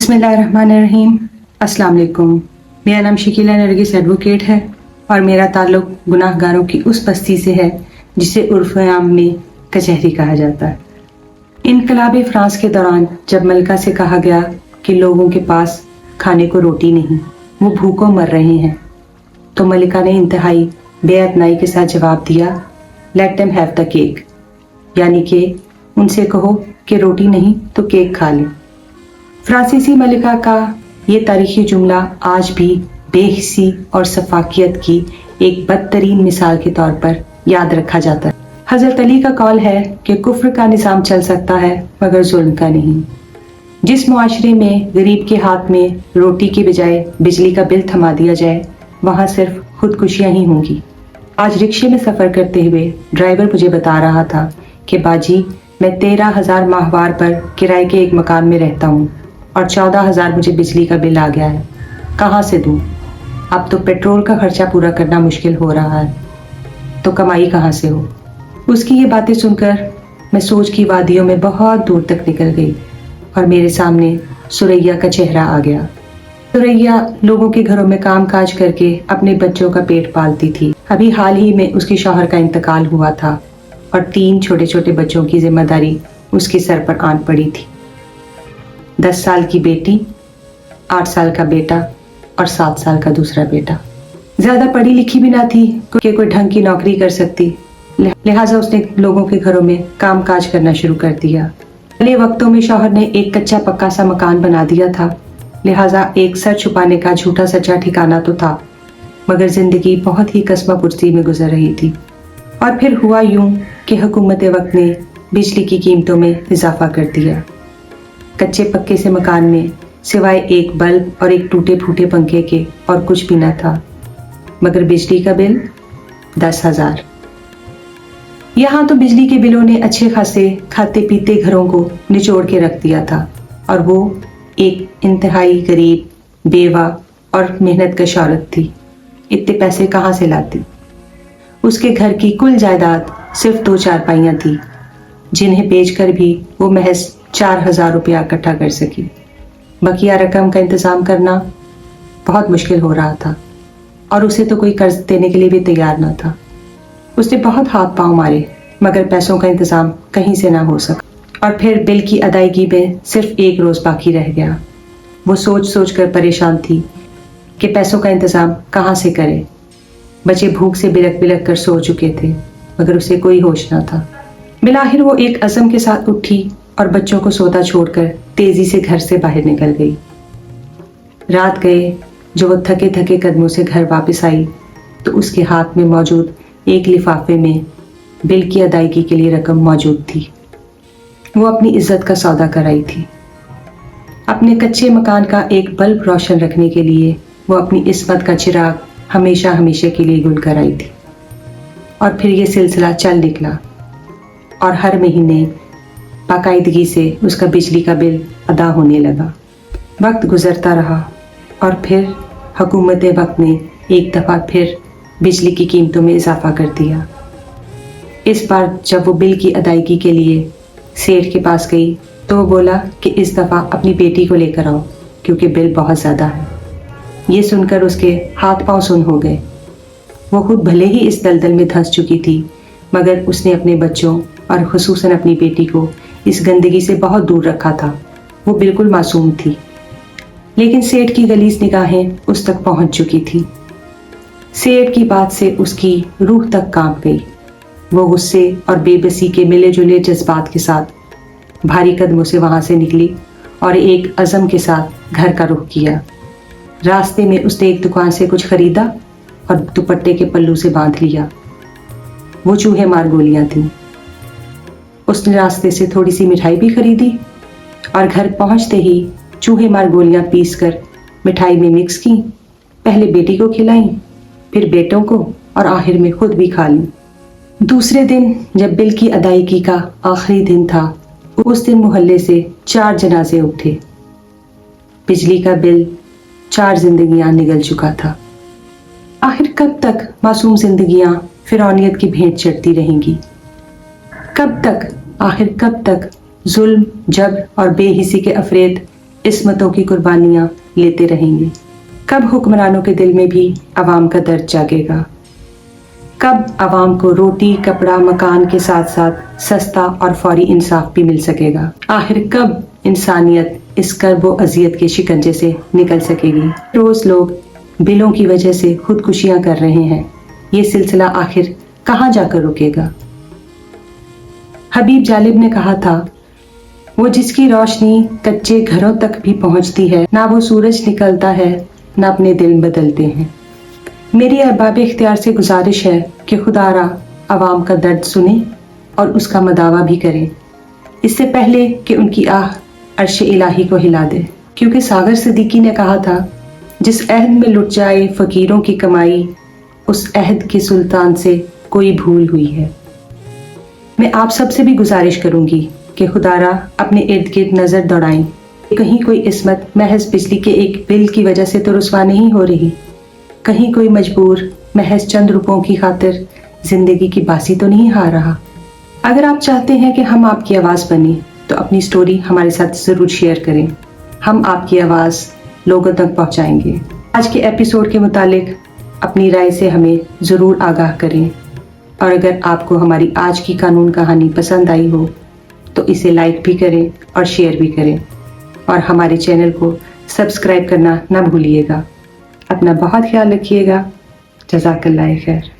बिस्मिल्लाहिर्रहमानिर्रहीम। अस्सलाम वालेकुम। मेरा नाम शकीला नरगिस एडवोकेट है और मेरा ताल्लुक गुनाहगारों की उस बस्ती से है जिसे उर्फ आम में कचहरी कहा जाता है। इनकलाब फ्रांस के दौरान जब मलिका से कहा गया कि लोगों के पास खाने को रोटी नहीं, वो भूखों मर रहे हैं, तो मलिका ने इंतहाई बेअतनाई के साथ जवाब दिया, let them have the cake, यानी कि उनसे कहो कि रोटी नहीं तो केक खा लें। फ्रांसीसी मलिका का ये तारीखी जुमला आज भी बेहिसी और सफाकियत की एक बदतरीन मिसाल के तौर पर याद रखा जाता है। हजरत अली का कौल है कि कुफ्र का निज़ाम चल सकता है मगर जुल्म का नहीं। जिस मुआशरे में गरीब के हाथ में रोटी के बजाय बिजली का बिल थमा दिया जाए, वहाँ सिर्फ खुदकुशियाँ ही होंगी। आज रिक्शे में सफ़र करते हुए ड्राइवर मुझे बता रहा था कि बाजी, मैं 13,000 माहवार पर किराए के एक मकान में रहता हूँ और 14,000 मुझे बिजली का बिल आ गया है, कहाँ से दूँ? अब तो पेट्रोल का खर्चा पूरा करना मुश्किल हो रहा है, तो कमाई कहाँ से हो? उसकी ये बातें सुनकर मैं सोच की वादियों में बहुत दूर तक निकल गई और मेरे सामने सुरैया का चेहरा आ गया। सुरैया लोगों के घरों में काम काज करके अपने बच्चों का पेट पालती थी। अभी हाल ही में उसके शौहर का इंतकाल हुआ था और 3 छोटे छोटे बच्चों की जिम्मेदारी उसके सर पर आन पड़ी थी। 10 साल की बेटी, 8 साल का बेटा और 7 साल का दूसरा बेटा। ज्यादा पढ़ी लिखी भी ना थी कि कोई ढंग की नौकरी कर सकती, लिहाजा उसने लोगों के घरों में काम काज करना शुरू कर दिया। पहले वक्तों में शौहर ने एक कच्चा पक्का सा मकान बना दिया था, लिहाजा एक सर छुपाने का झूठा सच्चा ठिकाना तो था, मगर जिंदगी बहुत ही कस्बा पुर्सी में गुजर रही थी। और फिर हुआ यूं कि हुकूमत वक्त ने बिजली की कीमतों में इजाफा कर दिया। कच्चे पक्के से मकान में सिवाय एक बल्ब और एक टूटे फूटे पंखे के और कुछ भी न था, मगर बिजली का बिल 10,000। यहाँ तो बिजली के बिलों ने अच्छे खासे खाते पीते घरों को निचोड़ के रख दिया था और वो एक इंतहाई गरीब, बेवा और मेहनत कश औरत थी। इतने पैसे कहाँ से लाती? उसके घर की कुल जायदाद सिर्फ 2 चारपाइयाँ थी, जिन्हें बेचकर भी वो महज 4,000 रुपया इकट्ठा कर सकी। बकिया रकम का इंतजाम करना बहुत मुश्किल हो रहा था और उसे तो कोई कर्ज देने के लिए भी तैयार न था। उसने बहुत हाथ पांव मारे, मगर पैसों का इंतजाम कहीं से ना हो सका और फिर बिल की अदायगी में सिर्फ 1 रोज बाकी रह गया। वो सोच सोच कर परेशान थी कि पैसों का इंतजाम कहाँ से करे। बच्चे भूख से बिलक बिलक कर सो चुके थे, मगर उसे कोई होश न था। बिलाहिर वो एक अज़म के साथ उठी और बच्चों को सोता छोड़कर तेजी से घर से बाहर निकल गई। रात गए जो वो थके थके कदमों से घर वापस आई तो उसके हाथ में मौजूद एक लिफाफे में बिल की अदायगी के लिए रकम मौजूद थी। वो अपनी इज्जत का सौदा कराई थी। अपने कच्चे मकान का एक बल्ब रोशन रखने के लिए वो अपनी इस्मत का चिराग हमेशा हमेशा के लिए गुल कराई थी। और फिर ये सिलसिला चल निकला और हर महीने बाकायदगी से उसका बिजली का बिल अदा होने लगा। वक्त गुजरता रहा और फिर हुकूमत वक्त ने एक दफ़ा फिर बिजली की कीमतों में इजाफा कर दिया। इस बार जब वो बिल की अदायगी के लिए सेठ के पास गई तो वो बोला कि इस दफ़ा अपनी बेटी को लेकर आओ क्योंकि बिल बहुत ज़्यादा है। ये सुनकर उसके हाथ पांव सुन हो गए। वो खुद भले ही इस दलदल में धंस चुकी थी, मगर उसने अपने बच्चों और खुसूसन अपनी बेटी को इस गंदगी से बहुत दूर रखा था। वो बिल्कुल मासूम थी, लेकिन सेठ की गलीज निगाहें उस तक पहुंच चुकी थी। सेठ की बात से उसकी रूह तक कांप गई। वो गुस्से और बेबसी के मिले जुले जज्बात के साथ भारी कदमों से वहां से निकली और एक अज़म के साथ घर का रुख किया। रास्ते में उसने एक दुकान से कुछ खरीदा और दुपट्टे के पल्लू से बांध लिया। वो चूहे मार गोलियां थीं। उसने रास्ते से थोड़ी सी मिठाई भी खरीदी और घर पहुंचते ही चूहे मार गोलियां पीसकर मिठाई में मिक्स की। पहले बेटी को खिलाई, फिर बेटों को और आखिर में खुद भी खा ली। दूसरे दिन जब बिल की अदायगी का आखिरी दिन था, उस दिन मोहल्ले से 4 जनाजे उठे। बिजली का बिल 4 जिंदगियां निगल चुका था। आखिर कब तक मासूम जिंदगियां फिरौनियत की भेंट चढ़ती रहेंगी? कब तक, आखिर कब तक जुल्म, जबर और बेहिसी के अफरेद इस्मतों की कुर्बानियां लेते रहेंगे? कब हुक्मरानों के दिल में भी आवाम का दर्द जागेगा? कब आवाम को रोटी, कपड़ा, मकान के साथ साथ सस्ता और फौरी इंसाफ भी मिल सकेगा? आखिर कब इंसानियत इस कर्ब व अजियत के शिकंजे से निकल सकेगी? रोज लोग बिलों की वजह से खुदकुशियां कर रहे हैं। ये सिलसिला आखिर कहाँ जाकर रुकेगा? हबीब जालिब ने कहा था, वो जिसकी रोशनी कच्चे घरों तक भी पहुंचती है, ना वो सूरज निकलता है, ना अपने दिल बदलते हैं। मेरी अरबाब इख्तियार से गुजारिश है कि खुदारा आवाम का दर्द सुने और उसका मदावा भी करे, इससे पहले कि उनकी आह अर्श इलाही को हिला दे। क्योंकि सागर सिद्दीकी ने कहा था, जिस अहद में लुट जाए फकीरों की कमाई, उस अहद के सुल्तान से कोई भूल हुई है। मैं आप सबसे भी गुजारिश करूंगी कि खुदारा अपने इर्द गिर्द नजर दौड़ाएं, कहीं कोई इस्मत महज बिजली के एक बिल की वजह से तो रुसवा नहीं हो रही, कहीं कोई मजबूर महज चंद रुपयों की खातिर जिंदगी की बासी तो नहीं हार रहा। अगर आप चाहते हैं कि हम आपकी आवाज़ बने तो अपनी स्टोरी हमारे साथ ज़रूर शेयर करें। हम आपकी आवाज़ लोगों तक पहुंचाएंगे। आज के एपिसोड के मुतालिक अपनी राय से हमें ज़रूर आगाह करें, और अगर आपको हमारी आज की कानून कहानी पसंद आई हो तो इसे लाइक भी करें और शेयर भी करें, और हमारे चैनल को सब्सक्राइब करना ना भूलिएगा। अपना बहुत ख्याल रखिएगा। जज़ाकल्लाह खैर।